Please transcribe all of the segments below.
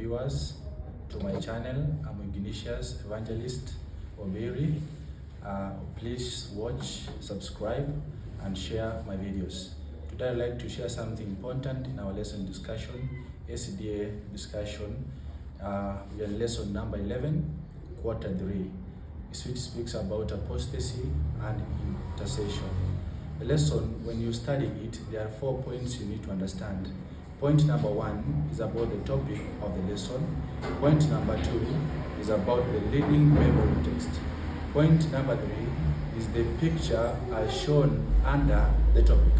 viewers to my channel. I'm Ignatius Evangelist Obiri. Please watch, subscribe, and share my videos. Today I'd like to share something important in our lesson discussion, SDA discussion. We are in lesson number 11, quarter 3, which speaks about apostasy and intercession. The lesson, when you study it, there are 4 points you need to understand. Point number 1 is about the topic of the lesson. Point number 2 is about the leading memory text. Point number 3 is the picture as shown under the topic.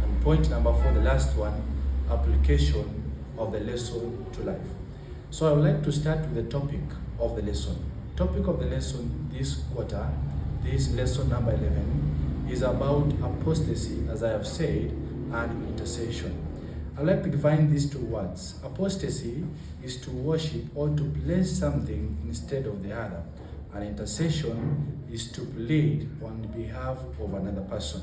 And point number 4, the last one, application of the lesson to life. So I would like to start with the topic of the lesson. Topic of the lesson this quarter, this lesson number 11, is about apostasy, as I have said, and intercession. I'd like to define these 2 words. Apostasy is to worship or to place something instead of the other. And intercession is to plead on behalf of another person.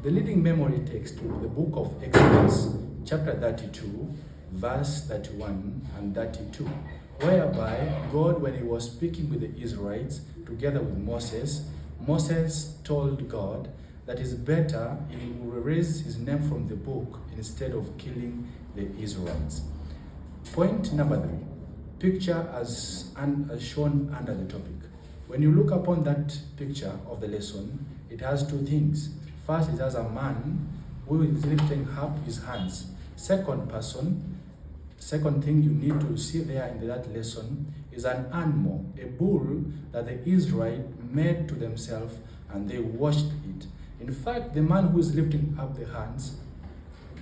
The leading memory text, the book of Exodus, chapter 32, verse 31 and 32, whereby God, when he was speaking with the Israelites together with Moses, Moses told God that it's better he will erase his name from the book instead of killing the Israelites. Point number 3, picture as shown under the topic. When you look upon that picture of the lesson, it has 2 things. First, it has a man who is lifting up his hands. Second thing you need to see there in that lesson is an animal, a bull that the Israelites made to themselves, and they worshipped it. In fact, the man who is lifting up the hands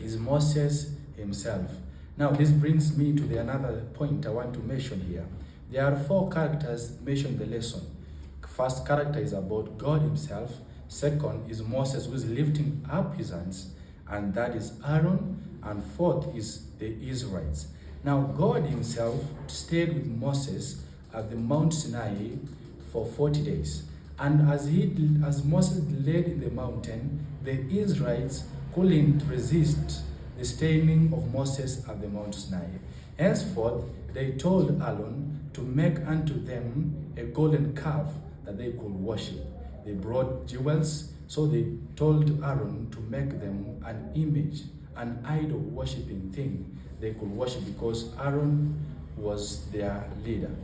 is Moses himself. Now, this brings me to another point I want to mention here. There are 4 characters mentioned in the lesson. First character is about God himself. Second is Moses, who is lifting up his hands. And that is Aaron. And fourth is the Israelites. Now, God himself stayed with Moses at the Mount Sinai for 40 days. And as Moses lay in the mountain, the Israelites couldn't resist the staying of Moses at the Mount Sinai. Henceforth, they told Aaron to make unto them a golden calf that they could worship. They brought jewels, so they told Aaron to make them an image, an idol worshipping thing they could worship, because Aaron was their leader.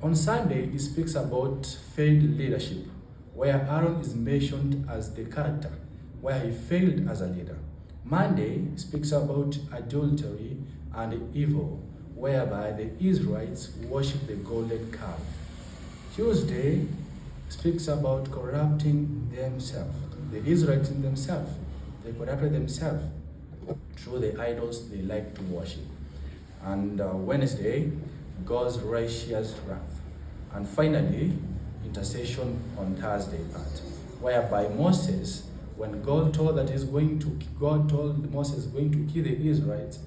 On Sunday, it speaks about failed leadership, where Aaron is mentioned as the character, where he failed as a leader. Monday speaks about adultery and evil, whereby the Israelites worship the golden calf. Tuesday speaks about corrupting themselves. The Israelites in themselves, they corrupted themselves through the idols they like to worship. And Wednesday, God's righteous wrath. And finally, intercession on Thursday part, whereby Moses, when God told Moses going to kill the Israelites,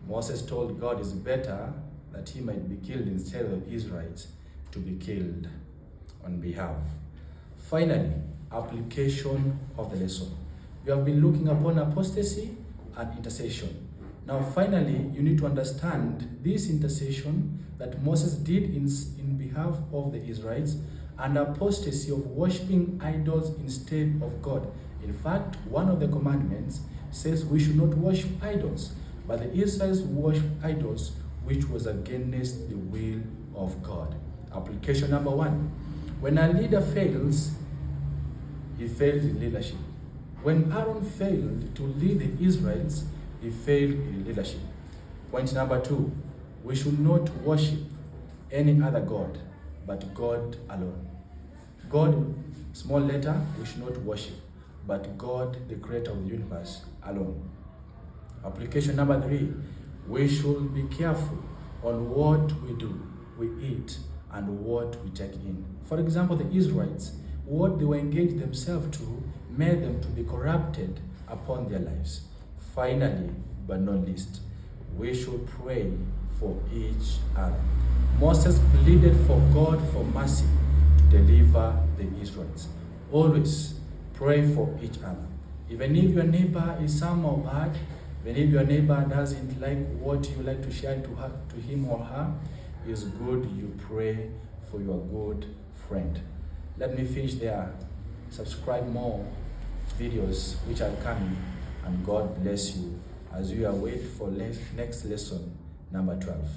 Moses told God it's better that he might be killed instead of the Israelites to be killed on behalf. Finally, application of the lesson. We have been looking upon apostasy and intercession. Now, finally, you need to understand this intercession that Moses did in behalf of the Israelites, and apostasy of worshipping idols instead of God. In fact, one of the commandments says we should not worship idols, but the Israelites worshiped idols, which was against the will of God. Application number 1. When a leader fails, he fails in leadership. When Aaron failed to lead the Israelites, he failed in leadership. Point number 2. We should not worship any other God, but God alone. God, small letter, we should not worship, but God, the creator of the universe, alone. Application number 3. We should be careful on what we do, we eat, and what we take in. For example, the Israelites, what they were engaged themselves to made them to be corrupted upon their lives. Finally, but not least, we should pray for each other. Moses pleaded for God for mercy to deliver the Israelites. Always pray for each other. Even if your neighbor is somehow bad, Even if your neighbor doesn't like what you like to share to him or her, it's good you pray for your good friend. Let me finish there. Subscribe more videos which are coming, and God bless you as you await for next lesson number 12.